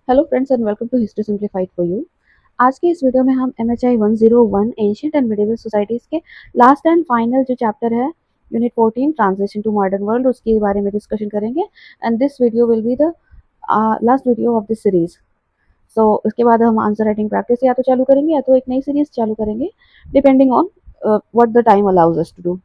Hello friends and welcome to history simplified for you. आज के इस वीडियो में हम MHI 101 ancient and medieval societies के लास्ट एंड फाइनल जो चैप्टर है unit 14 transition to modern world उसके बारे में डिस्कशन करेंगे। And this video will be the last video of this series. So उसके बाद हम आंसर राइटिंग प्रैक्टिस या तो चालू करेंगे या तो एक नई सीरीज चालू करेंगे, depending on what the time allows us to do.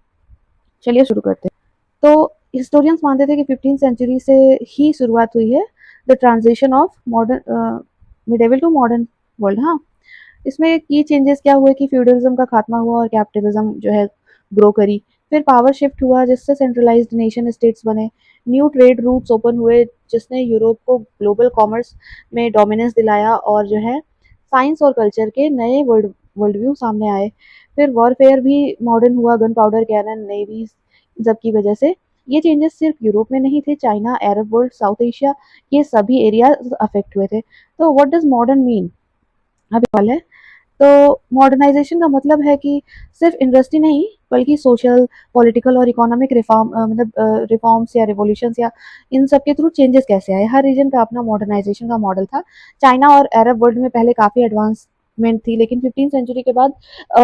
चलिए शुरू करते हैं। तो हिस्टोरियंस मानते थे कि 15th सेंचुरी से ही शुरुआत हुई है the transition of modern medieval to modern world. हाँ, इसमें की चेंजेस क्या हुए कि फ्यूडलिज्म का खात्मा हुआ और कैपिटलिज्म जो है ग्रो करी। फिर पावर शिफ्ट हुआ जिससे सेंट्रलाइज्ड नेशन स्टेट्स बने। न्यू ट्रेड रूट्स ओपन हुए जिसने यूरोप को ग्लोबल कॉमर्स में डोमिनेंस दिलाया और जो है साइंस और कल्चर के नए वर्ल्ड व्यू सामने आए। फिर वॉरफेयर भी मॉडर्न हुआ, गन पाउडर, कैनन, नेवी सब की वजह से। ये चेंजेस सिर्फ यूरोप में नहीं थे, China, Arab world, south Asia, ये सभी एरिया अफेक्ट हुए थे। तो व्हाट डज मॉडर्न मीन? अभी सवाल है। तो मॉडर्नाइजेशन का मतलब है कि सिर्फ इंडस्ट्री नहीं बल्कि सोशल, पॉलिटिकल और इकोनॉमिक रिफॉर्म, मतलब रिफॉर्म्स या रिवोल्यूशंस या इन सब के थ्रू चेंजेस कैसे आए। हर रीजन का अपना मॉडर्नाइजेशन का मॉडल था। चाइना और अरब वर्ल्ड में पहले काफ़ी एडवांसमेंट थी, लेकिन 15th सेंचुरी के बाद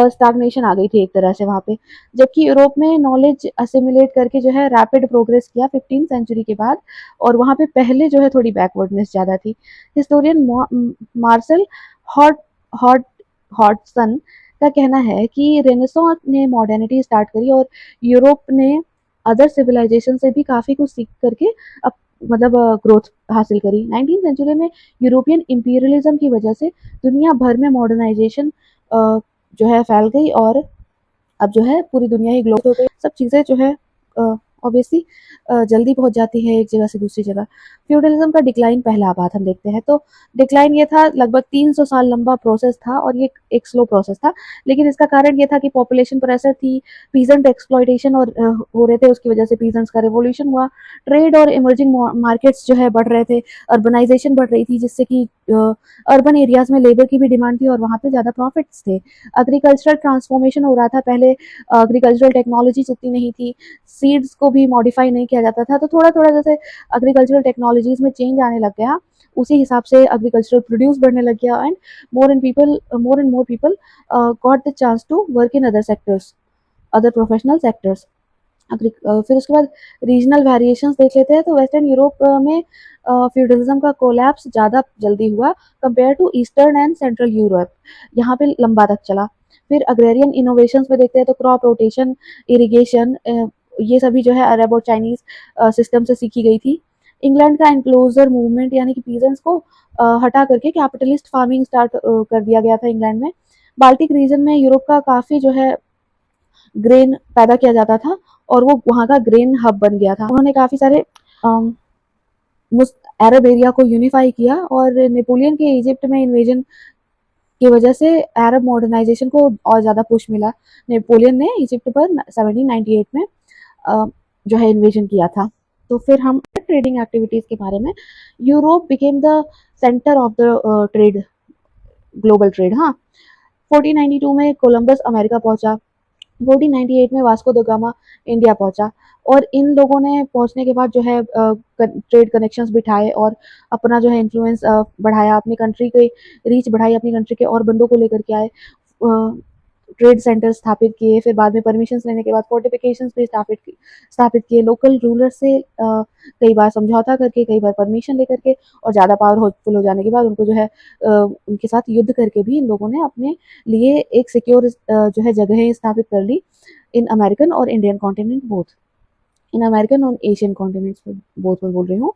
स्टैग्नेशन आ गई थी एक तरह से वहाँ पे। जबकि यूरोप में नॉलेज असिमिलेट करके जो है रैपिड प्रोग्रेस किया 15th सेंचुरी के बाद, और वहाँ पे पहले जो है थोड़ी बैकवर्डनेस ज़्यादा थी। हिस्टोरियन मार्शल हॉट हॉट हॉटसन का कहना है कि रेनेसां ने मॉडर्निटी स्टार्ट करी और यूरोप ने अदर सिविलाइजेशन से भी काफ़ी कुछ सीख करके अब मतलब ग्रोथ हासिल करी। 19th सेंचुरी में यूरोपियन इंपीरियलिज्म की वजह से दुनिया भर में मॉडर्नाइजेशन जो है फैल गई और अब जो है पूरी दुनिया ही ग्लोबल हो गई। सब चीज़ें जो है ऑब्वियसली जल्दी पहुंच जाती है एक जगह से दूसरी जगह। फ्यूडलिज्म का डिक्लाइन पहला बात हम देखते हैं। तो डिक्लाइन ये था, लगभग 300 साल लंबा प्रोसेस था और ये एक स्लो प्रोसेस था। लेकिन इसका कारण ये था कि पॉपुलेशन प्रेशर थी, पीजेंट एक्सप्लॉयटेशन और हो रहे थे, उसकी वजह से पीजेंट्स का रिवोल्यूशन हुआ। ट्रेड और इमर्जिंग मार्केट्स जो है बढ़ रहे थे, अर्बनाइजेशन बढ़ रही थी जिससे कि अर्बन एरियाज में लेबर की भी डिमांड थी और वहाँ पे ज़्यादा प्रॉफिट्स थे। एग्रीकल्चरल ट्रांसफॉर्मेशन हो रहा था। पहले एग्रीकल्चरल टेक्नोलॉजीज उतनी नहीं थी, सीड्स को भी मॉडिफाई नहीं किया जाता था। तो थोड़ा थोड़ा जैसे एग्रीकल्चरल टेक्नोलॉजीज में चेंज आने लग गया, उसी हिसाब से एग्रीकल्चरल प्रोड्यूस बढ़ने लग गया। And more and more people got the chance to work in other sectors, other professional sectors. फिर उसके बाद रीजनल वेरिएशंस देख लेते हैं। तो वेस्टर्न यूरोप में फ्यूडलिज्म का कोलैप्स ज़्यादा जल्दी हुआ compare to Eastern and Central Europe, यहाँ पे लंबा तक चला। फिर अग्रेरियन इनोवेशंस में देखते हैं तो क्रॉप रोटेशन, इरिगेशन, ये सभी जो है अरब और चाइनीज सिस्टम से सीखी गई थी। इंग्लैंड का एनक्लोजर मूवमेंट यानी कि पीजेंट्स को हटा करके कैपिटलिस्ट फार्मिंग स्टार्ट कर दिया गया था इंग्लैंड में। बाल्टिक रीजन में यूरोप का काफ़ी जो है ग्रेन पैदा किया जाता था और वो वहाँ का ग्रेन हब बन गया था। उन्होंने काफ़ी सारे अरब एरिया को यूनिफाई किया और नेपोलियन के इजिप्ट में इन्वेजन की वजह से अरब मॉडर्नाइजेशन को और ज़्यादा पुश मिला। नेपोलियन ने इजिप्ट पर 1798 में जो है इन्वेजन किया था। तो फिर हम ट्रेडिंग एक्टिविटीज़ के बारे में, Europe became the centre of the trade, global trade. हाँ, 1492 में कोलंबस अमेरिका पहुंचा, 1498 में वास्को द गामा इंडिया पहुंचा, और इन लोगों ने पहुंचने के बाद जो है ट्रेड कनेक्शंस बिठाए और अपना जो है इन्फ्लुएंस बढ़ाया, अपनी कंट्री की रीच बढ़ाई, अपनी कंट्री के और बंदों को लेकर के आए, ट्रेड सेंटर स्थापित किए। फिर बाद में परमिशंस लेने के बाद फोर्टिफिकेशंस भी स्थापित किए। लोकल रूलर से कई बार समझौता करके, कई बार परमिशन लेकर के, और ज़्यादा पावरफुल हो जाने के बाद उनको जो है उनके साथ युद्ध करके भी इन लोगों ने अपने लिए एक सिक्योर जो है जगहें स्थापित कर ली इन अमेरिकन और Indian continent both, in American और एशियन कॉन्टिनेंट्स बोथ में बोल रही हूँ।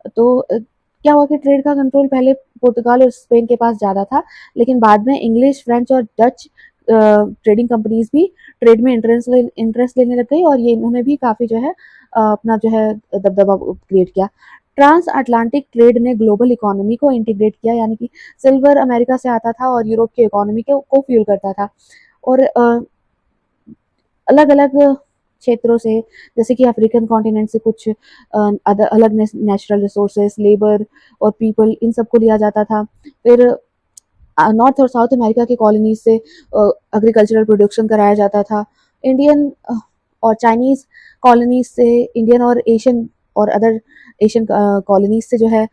तो क्या हुआ कि ट्रेड का कंट्रोल पहले पुर्तगाल और स्पेन के पास ज़्यादा था, लेकिन बाद में इंग्लिश, फ्रेंच और डच ट्रेडिंग कंपनीज भी ट्रेड में इंटरेस्ट लेने लग गई और ये इन्होंने भी काफ़ी जो है अपना जो है दबदबा क्रिएट किया। ट्रांस अटलांटिक ट्रेड ने ग्लोबल इकोनॉमी को इंटीग्रेट किया, यानी कि सिल्वर अमेरिका से आता था और यूरोप की इकोनॉमी को फ्यूल करता था। और अलग अलग क्षेत्रों से, जैसे कि अफ्रीकन कॉन्टिनेंट से कुछ अलग नेचुरल रिसोर्सेस, लेबर और पीपल, इन सबको लिया जाता था। फिर नॉर्थ और साउथ अमेरिका के कॉलोनीज से एग्रीकल्चरल प्रोडक्शन कराया जाता था। इंडियन और चाइनीज कॉलोनीज से, इंडियन और एशियन और अदर एशियन कॉलोनीज से जो है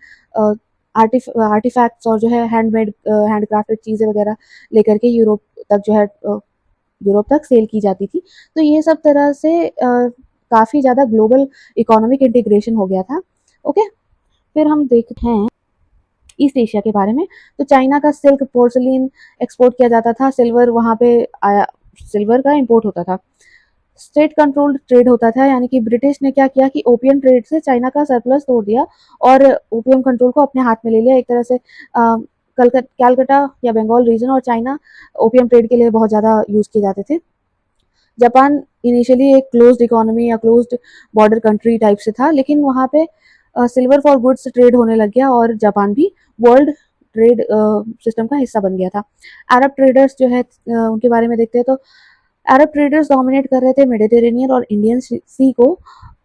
आर्टिफैक्ट्स और जो है हैंडमेड हैंडक्राफ्टेड चीज़ें वगैरह लेकर के यूरोप तक जो है यूरोप तक सेल की जाती थी। तो ये सब तरह से काफ़ी ज़्यादा ग्लोबल इकोनॉमिक इंटीग्रेशन हो गया था। ओके, फिर हम देखते हैं ईस्ट एशिया के बारे में। तो चाइना का सिल्क पोर्सलिन एक्सपोर्ट किया जाता था, सिल्वर वहाँ पे आया, सिल्वर का इंपोर्ट होता था। स्टेट कंट्रोल्ड ट्रेड होता था, यानी कि ब्रिटिश ने क्या किया कि ओपियम ट्रेड से चाइना का सरप्लस तोड़ दिया और ओपियम कंट्रोल को अपने हाथ में ले लिया। एक तरह से कैलकाटा या बंगाल रीजन और चाइना ओपियम ट्रेड के लिए बहुत ज़्यादा यूज़ किए जाते थे। जापान इनिशियली एक क्लोज्ड इकोनॉमी या क्लोज्ड बॉर्डर कंट्री टाइप से था, लेकिन वहाँ पे सिल्वर फॉर गुड्स ट्रेड होने लग गया और जापान भी वर्ल्ड ट्रेड सिस्टम का हिस्सा बन गया था। अरब ट्रेडर्स जो है उनके बारे में देखते हैं तो अरब ट्रेडर्स डोमिनेट कर रहे थे मेडिटेरेनियन और इंडियन सी को,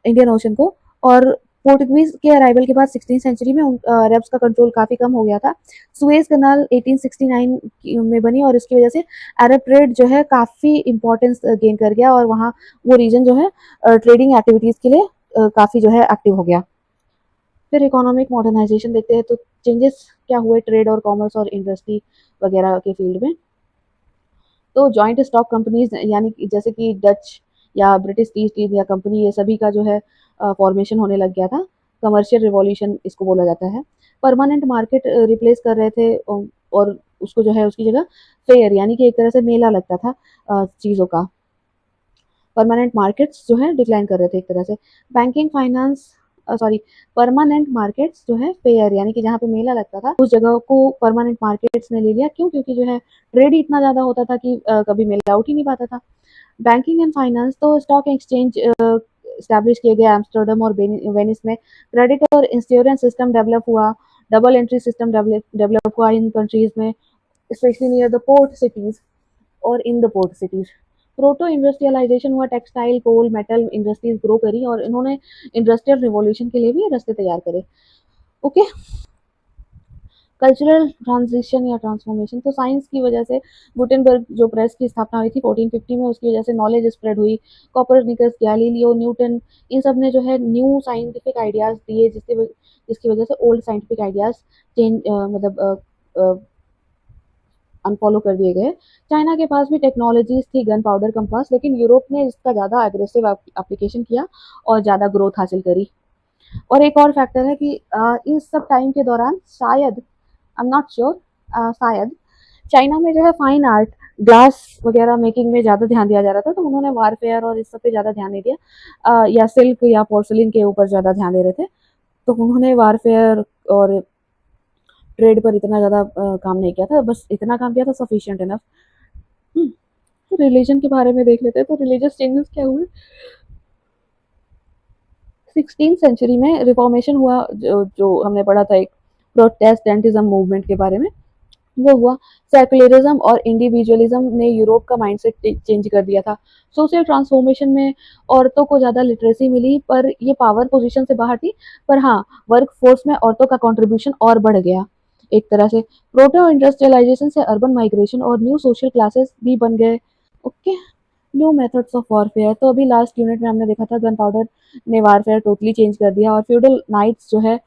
इंडियन ओशन को। और पोर्टुगीज के अराइवल के बाद 16th सेंचुरी में अरब्स का कंट्रोल काफ़ी कम हो गया था। सुएज कनाल 1869 में बनी और इसकी वजह से अरब ट्रेड जो है काफ़ी इंपॉर्टेंस गेन कर गया और वहाँ वो रीजन जो है ट्रेडिंग एक्टिविटीज़ के लिए काफ़ी जो है एक्टिव हो गया। फिर इकोनॉमिक मॉडर्नाइजेशन देखते हैं तो चेंजेस क्या हुए ट्रेड और कॉमर्स और इंडस्ट्री वगैरह के फील्ड में। तो जॉइंट स्टॉक कंपनीज यानी कि जैसे कि डच या ब्रिटिश ईस्ट इंडिया कंपनी, ये सभी का जो है फॉर्मेशन होने लग गया था। कमर्शियल रिवॉल्यूशन इसको बोला जाता है। परमानेंट मार्केट रिप्लेस कर रहे थे और उसको जो है उसकी जगह फेयर यानी कि एक तरह से मेला लगता था चीज़ों का। परमानेंट मार्केट्स जो है डिक्लाइन कर रहे थे एक तरह से। Banking finance sorry permanent markets जो है फेयर यानी कि जहाँ पे मेला लगता था उस जगह को परमानेंट मार्केट्स ने ले लिया। क्यों? क्योंकि जो है ट्रेड ही इतना ज़्यादा होता था कि कभी मेला आउट ही नहीं पाता था। बैंकिंग एंड फाइनेंस तो स्टॉक एक्सचेंज स्टैब्लिश किए गए एम्स्टर्डम और वेनिस में। क्रेडिट और इंश्योरेंस सिस्टम डेवलप हुआ। डबल एंट्री सिस्टम डेवलप हुआ इन कंट्रीज में, specially near the port cities और in the port cities. Proto industrialisation हुआ, textile coal metal industries grow करी और इन्होंने इंडस्ट्रियल रिवॉल्यूशन के लिए भी रास्ते तैयार करे। ओके, कल्चरल ट्रांजिशन या ट्रांसफॉर्मेशन तो साइंस की वजह से गुटेनबर्ग जो प्रेस की स्थापना हुई थी 1450 में, उसकी वजह से नॉलेज स्प्रेड हुई। कॉपरनिकस, गैलीलियो, न्यूटन, इन सब ने जो है न्यू साइंटिफिक आइडियाज दिए जिसकी वजह से ओल्ड साइंटिफिक आइडियाज चेंज मतलब अनफॉलो कर दिए गए। चाइना के पास भी टेक्नोलॉजीज थी, गन पाउडर, कंपास, लेकिन यूरोप ने इसका ज़्यादा एग्रेसिव एप्लीकेशन किया और ज़्यादा ग्रोथ हासिल करी। और एक और फैक्टर है कि इस सब टाइम के दौरान शायद, आई एम नॉट श्योर, शायद चाइना में जो है फाइन आर्ट, ग्लास वगैरह मेकिंग में ज़्यादा ध्यान दिया जा रहा था, तो उन्होंने वारफेयर और इस सब पे ज़्यादा ध्यान नहीं दिया। या सिल्क या पोर्सलिन के ऊपर ज़्यादा ध्यान दे रहे थे, तो उन्होंने वारफेयर और ट्रेड पर इतना ज़्यादा काम नहीं किया था, बस इतना काम किया था सफिशिएंट इनफ। रिलीजन के बारे में देख लेते हैं तो रिलीजियस चेंजेस क्या हुए। 16th सेंचुरी में रिफॉर्मेशन हुआ, जो हमने पढ़ा था एक प्रोटेस्टेंटिज्म मूवमेंट के बारे में, वो हुआ। सेकुलरिज्म और इंडिविजुअलिज्म ने यूरोप का माइंडसेट चेंज कर दिया था। सोशल ट्रांसफॉर्मेशन में औरतों को ज़्यादा लिटरेसी मिली, पर ये पावर पोजीशन से बाहर थी। पर हाँ, वर्क फोर्स में औरतों का कंट्रीब्यूशन और बढ़ गया एक तरह से। प्रोटो इंडस्ट्रियलाइजेशन से अर्बन माइग्रेशन और न्यू सोशल क्लासेस भी बन गए। Okay, new methods of warfare तो अभी लास्ट यूनिट में हमने देखा था गन पाउडर ने वारफेयर टोटली चेंज कर दिया और फ्यूडल नाइट्स जो है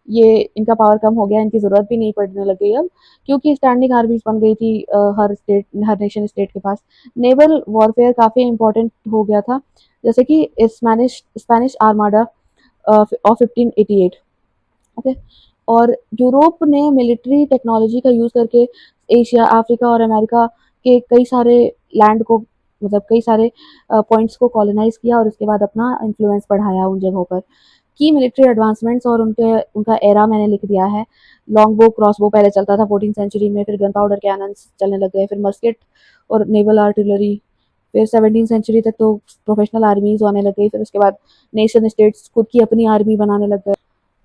ये इनका पावर कम हो गया, इनकी ज़रूरत भी नहीं पड़ने लग गई अब, क्योंकि स्टैंडिंग आर्मीज बन गई थी हर नेशन स्टेट के पास। नेवल वॉरफेयर काफ़ी इंपॉर्टेंट हो गया था, जैसे कि Spanish Spanish armada of 1588। Okay, और यूरोप ने मिलिट्री टेक्नोलॉजी का यूज़ करके एशिया, अफ्रीका और अमेरिका के कई सारे लैंड को, मतलब कई सारे पॉइंट्स को कॉलोनाइज किया और उसके बाद अपना इन्फ्लुएंस बढ़ाया उन जगहों पर। की मिलिट्री एडवांसमेंट्स और उनका एरा मैंने लिख दिया है। लॉन्ग बो, क्रॉस बो पहले चलता था 14th सेंचुरी में, फिर गन पाउडर कैनन्स चलने लग गए, फिर मस्केट और नेवल आर्टिलरी, फिर 17th सेंचुरी तक तो प्रोफेशनल आर्मीज आने लग गई, फिर उसके बाद नेशन स्टेट्स खुद की अपनी आर्मी बनाने लग गए।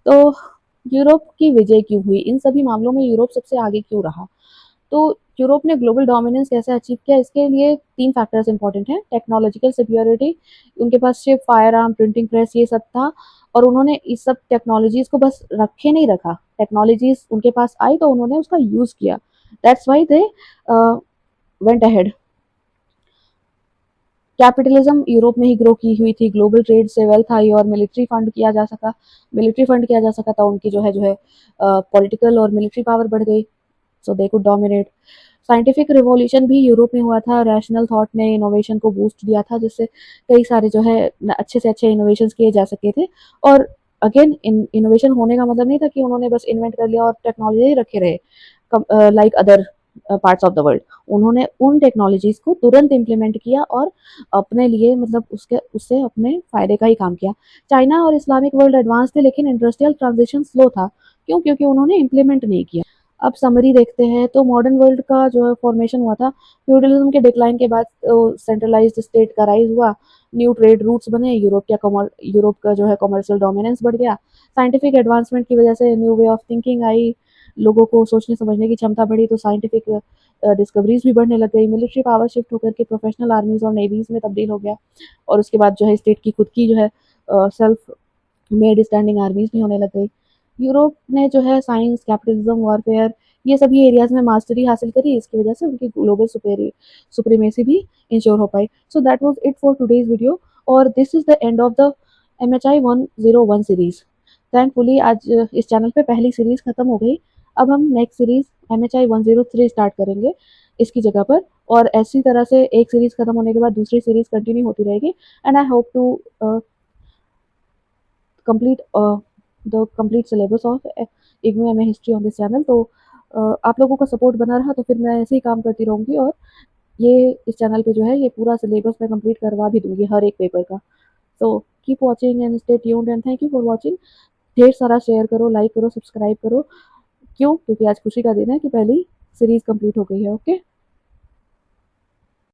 तो यूरोप की विजय क्यों हुई? इन सभी मामलों में यूरोप सबसे आगे क्यों रहा? तो यूरोप ने ग्लोबल डोमिनेंस कैसे अचीव किया? इसके लिए 3 फैक्टर्स इंपॉर्टेंट हैं। टेक्नोलॉजिकल सुपीरियरिटी, उनके पास ship, firearm, printing press ये सब था और उन्होंने इस सब टेक्नोलॉजीज़ को बस रखे नहीं रखा, टेक्नोलॉजीज़ उनके पास आई तो उन्होंने उसका यूज़ किया। That's why they went ahead. Capitalism Europe में ही ग्रो की हुई थी, ग्लोबल ट्रेड से वेल्थ आई और मिलिट्री फंड किया जा सका था, उनकी जो है पॉलिटिकल और मिलिट्री पावर बढ़ गई, so they could dominate. Scientific revolution भी यूरोप में हुआ था, रैशनल थॉट ने इनोवेशन को बूस्ट दिया था, जिससे कई सारे जो है अच्छे से अच्छे इनोवेशंस किए जा सके थे। और अगेन इनोवेशन होने का मतलब नहीं था कि उन्होंने बस इन्वेंट कर लिया और टेक्नोलॉजी रखे रहे like other parts of the world. उन्होंने उन टेक्नोलॉजीज को तुरंत इम्प्लीमेंट किया और अपने लिए मतलब उससे अपने फायदे का ही काम किया। चाइना और इस्लामिक वर्ल्ड एडवांस थे, लेकिन इंडस्ट्रियल ट्रांजिशन स्लो था। क्यों? क्योंकि उन्होंने इम्प्लीमेंट नहीं किया। अब समरी देखते हैं तो मॉडर्न वर्ल्ड का जो है फॉर्मेशन हुआ था, फ्यूडलिज्म के डिक्लाइन के बाद सेंट्रलाइज्ड स्टेट का राइज हुआ, न्यू ट्रेड रूट्स बने, यूरोप का जो है कमर्शियल डोमिनेंस बढ़ गया, साइंटिफिक एडवांसमेंट की वजह से new way of thinking I, लोगों को सोचने समझने की क्षमता बढ़ी, तो साइंटिफिक डिस्कवरीज भी बढ़ने लग गई, मिलिट्री पावर शिफ्ट होकर के प्रोफेशनल आर्मीज और नेवीज में तब्दील हो गया, और उसके बाद जो है स्टेट की खुद की जो है सेल्फ मेड स्टैंडिंग आर्मीज भी होने लग गई। यूरोप ने जो है साइंस, कैपिटलिज्म, वॉरफेयर, ये सभी एरियाज में मास्टरी हासिल करी, इसकी वजह से उनकी ग्लोबल सुप्रीमेसी भी इंश्योर हो पाई। So that was it for today's video, और this is the end of the MHI 101 series. Thankfully आज इस चैनल पे पहली सीरीज खत्म हो गई। अब हम नेक्स्ट सीरीज MHI 103 स्टार्ट करेंगे इसकी जगह पर, और ऐसी तरह से एक सीरीज खत्म होने के बाद दूसरी सीरीज कंटिन्यू होती रहेगी, and I hope to complete the complete syllabus of IGNOU MA history on this channel. तो आप लोगों का सपोर्ट बना रहा तो फिर मैं ऐसे ही काम करती रहूँगी, और ये इस चैनल पे जो है ये पूरा सिलेबस मैं कंप्लीट करवा भी दूंगी हर एक पेपर का। So keep watching and stay tuned, and thank you for watching. ढेर सारा शेयर करो, लाइक करो, सब्सक्राइब करो। क्यों? क्योंकि आज खुशी का दिन है कि पहली सीरीज कंप्लीट हो गई है। ओके।